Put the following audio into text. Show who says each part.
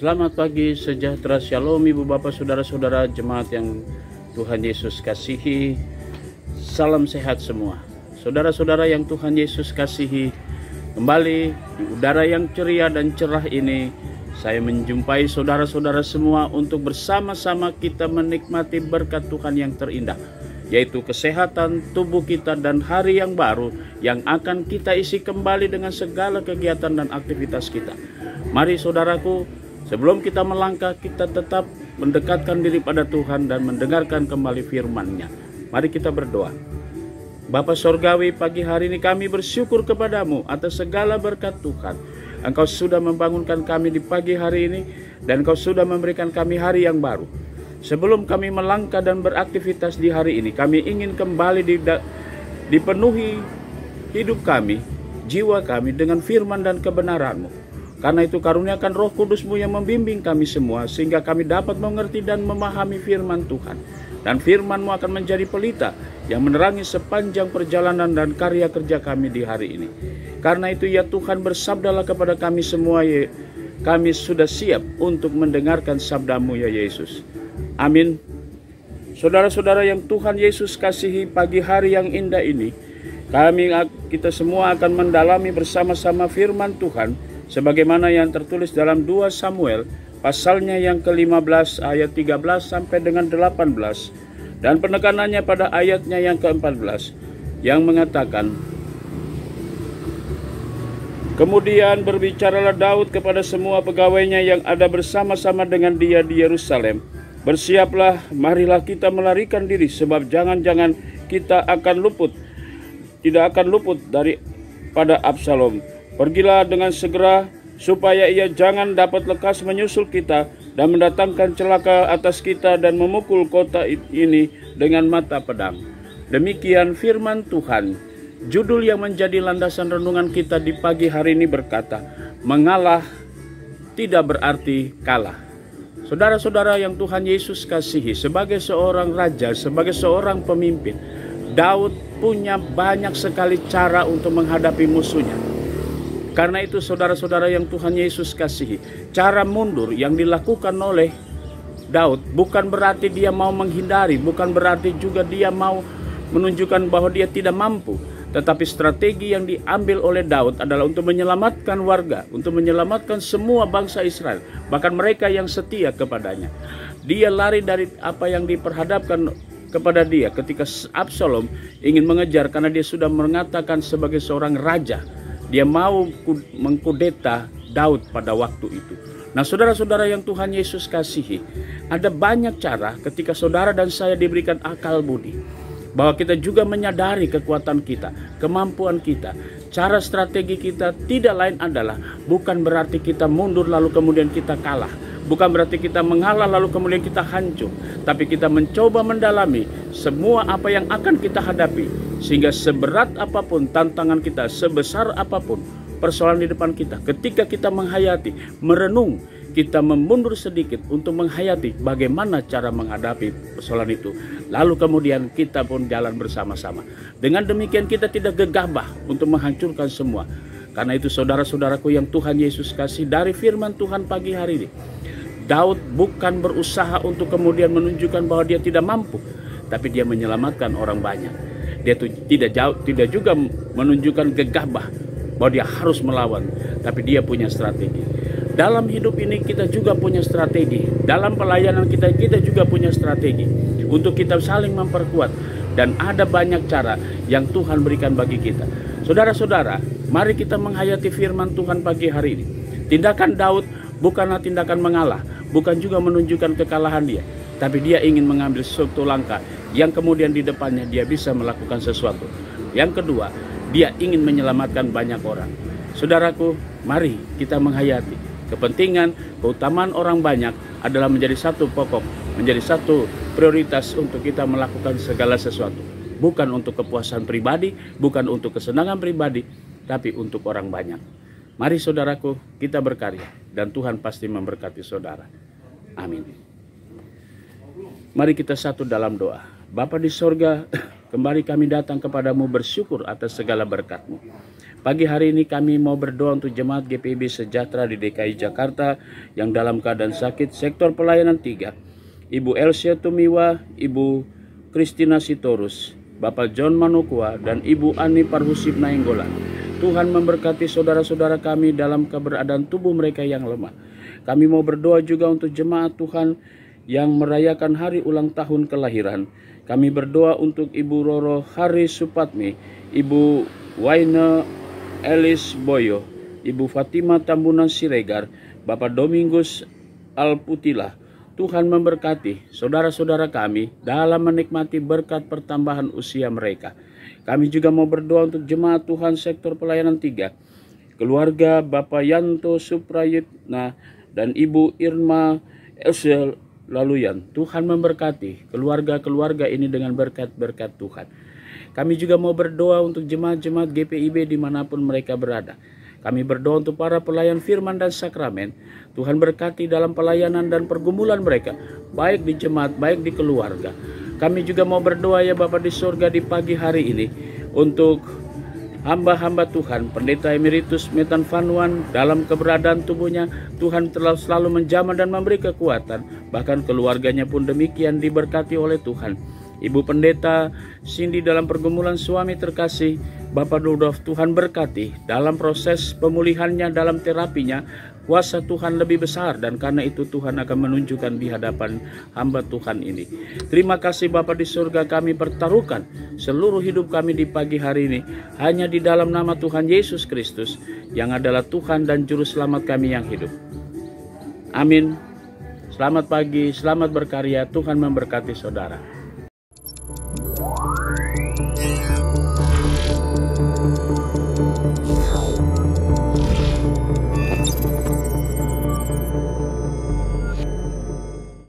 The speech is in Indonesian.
Speaker 1: Selamat pagi, sejahtera, shalom ibu bapak saudara-saudara jemaat yang Tuhan Yesus kasihi. Salam sehat semua. Saudara-saudara yang Tuhan Yesus kasihi, kembali di udara yang ceria dan cerah ini saya menjumpai saudara-saudara semua untuk bersama-sama kita menikmati berkat Tuhan yang terindah, yaitu kesehatan tubuh kita dan hari yang baru yang akan kita isi kembali dengan segala kegiatan dan aktivitas kita. Mari saudaraku, sebelum kita melangkah, kita tetap mendekatkan diri pada Tuhan dan mendengarkan kembali firman-Nya. Mari kita berdoa. Bapa Sorgawi, pagi hari ini kami bersyukur kepadamu atas segala berkat Tuhan. Engkau sudah membangunkan kami di pagi hari ini, dan Engkau sudah memberikan kami hari yang baru. Sebelum kami melangkah dan beraktivitas di hari ini, kami ingin kembali dipenuhi hidup kami, jiwa kami dengan firman dan kebenaran-Mu. Karena itu karuniakan Roh Kudus-Mu yang membimbing kami semua, sehingga kami dapat mengerti dan memahami firman Tuhan. Dan firman-Mu akan menjadi pelita yang menerangi sepanjang perjalanan dan karya kerja kami di hari ini. Karena itu ya Tuhan, bersabdalah kepada kami semua, ya kami sudah siap untuk mendengarkan sabda-Mu ya Yesus. Amin. Saudara-saudara yang Tuhan Yesus kasihi, pagi hari yang indah ini kita semua akan mendalami bersama-sama firman Tuhan sebagaimana yang tertulis dalam 2 Samuel pasalnya yang ke-15 ayat 13 sampai dengan 18, dan penekanannya pada ayatnya yang ke-14 yang mengatakan, kemudian berbicaralah Daud kepada semua pegawainya yang ada bersama-sama dengan dia di Yerusalem, bersiaplah, marilah kita melarikan diri, sebab jangan-jangan kita tidak akan luput daripada Absalom. Pergilah dengan segera, supaya ia jangan dapat lekas menyusul kita dan mendatangkan celaka atas kita dan memukul kota ini dengan mata pedang. Demikian firman Tuhan. Judul yang menjadi landasan renungan kita di pagi hari ini berkata, mengalah tidak berarti kalah. Saudara-saudara yang Tuhan Yesus kasihi, sebagai seorang raja, sebagai seorang pemimpin, Daud punya banyak sekali cara untuk menghadapi musuhnya. Karena itu saudara-saudara yang Tuhan Yesus kasihi, cara mundur yang dilakukan oleh Daud bukan berarti dia mau menghindari, bukan berarti juga dia mau menunjukkan bahwa dia tidak mampu. Tetapi strategi yang diambil oleh Daud adalah untuk menyelamatkan warga, untuk menyelamatkan semua bangsa Israel, bahkan mereka yang setia kepadanya. Dia lari dari apa yang diperhadapkan kepada dia ketika Absalom ingin mengejar, karena dia sudah mengatakan sebagai seorang raja, dia mau mengkudeta Daud pada waktu itu. Nah saudara-saudara yang Tuhan Yesus kasihi, ada banyak cara ketika saudara dan saya diberikan akal budi, bahwa kita juga menyadari kekuatan kita, kemampuan kita. Cara strategi kita tidak lain adalah bukan berarti kita mundur lalu kemudian kita kalah, bukan berarti kita mengalah lalu kemudian kita hancur, tapi kita mencoba mendalami semua apa yang akan kita hadapi, sehingga seberat apapun tantangan kita, sebesar apapun persoalan di depan kita, ketika kita menghayati, merenung, kita memundur sedikit untuk menghayati bagaimana cara menghadapi persoalan itu. Lalu kemudian kita pun jalan bersama-sama. Dengan demikian kita tidak gegabah untuk menghancurkan semua. Karena itu saudara-saudaraku yang Tuhan Yesus kasih, dari firman Tuhan pagi hari ini, Daud bukan berusaha untuk kemudian menunjukkan bahwa dia tidak mampu, tapi dia menyelamatkan orang banyak. Dia tidak juga menunjukkan gegabah bahwa dia harus melawan, tapi dia punya strategi. Dalam hidup ini kita juga punya strategi. Dalam pelayanan kita juga punya strategi untuk kita saling memperkuat. Dan ada banyak cara yang Tuhan berikan bagi kita. Saudara-saudara, mari kita menghayati firman Tuhan pagi hari ini. Tindakan Daud bukanlah tindakan mengalah, bukan juga menunjukkan kekalahan dia, tapi dia ingin mengambil suatu langkah yang kemudian di depannya dia bisa melakukan sesuatu. Yang kedua, dia ingin menyelamatkan banyak orang. Saudaraku, mari kita menghayati kepentingan, keutamaan orang banyak adalah menjadi satu pokok, menjadi satu prioritas untuk kita melakukan segala sesuatu. Bukan untuk kepuasan pribadi, bukan untuk kesenangan pribadi, tapi untuk orang banyak. Mari saudaraku, kita berkarya dan Tuhan pasti memberkati saudara. Amin. Mari kita satu dalam doa. Bapa di sorga, kembali kami datang kepadamu bersyukur atas segala berkat-Mu. Pagi hari ini kami mau berdoa untuk jemaat GPIB Sejahtera di DKI Jakarta yang dalam keadaan sakit, sektor pelayanan 3. Ibu Elsia Tumiwa, Ibu Kristina Sitorus, Bapak John Manukwa, dan Ibu Ani Parhusib Nainggolan. Tuhan memberkati saudara-saudara kami dalam keberadaan tubuh mereka yang lemah. Kami mau berdoa juga untuk jemaat Tuhan yang merayakan hari ulang tahun kelahiran. Kami berdoa untuk Ibu Roro Hari Supatmi, Ibu Waina Elis Boyo, Ibu Fatima Tambunan Siregar, Bapak Domingus Alputila. Tuhan memberkati saudara-saudara kami dalam menikmati berkat pertambahan usia mereka. Kami juga mau berdoa untuk jemaat Tuhan sektor pelayanan 3, keluarga Bapak Yanto Suprayitna dan Ibu Irma Elsel Laluyan. Tuhan memberkati keluarga-keluarga ini dengan berkat-berkat Tuhan. Kami juga mau berdoa untuk jemaat-jemaat GPIB dimanapun mereka berada. Kami berdoa untuk para pelayan firman dan sakramen. Tuhan berkati dalam pelayanan dan pergumulan mereka, baik di jemaat, baik di keluarga. Kami juga mau berdoa ya Bapa di surga di pagi hari ini untuk hamba-hamba Tuhan, Pendeta Emeritus Metan Vanuan dalam keberadaan tubuhnya. Tuhan telah selalu menjamah dan memberi kekuatan, bahkan keluarganya pun demikian diberkati oleh Tuhan. Ibu Pendeta Cindy dalam pergumulan suami terkasih, Bapak Rudolf, Tuhan berkati dalam proses pemulihannya, dalam terapinya. Kuasa Tuhan lebih besar dan karena itu Tuhan akan menunjukkan di hadapan hamba Tuhan ini. Terima kasih Bapa di surga, kami pertaruhkan seluruh hidup kami di pagi hari ini hanya di dalam nama Tuhan Yesus Kristus yang adalah Tuhan dan Juru Selamat kami yang hidup. Amin. Selamat pagi, selamat berkarya, Tuhan memberkati saudara.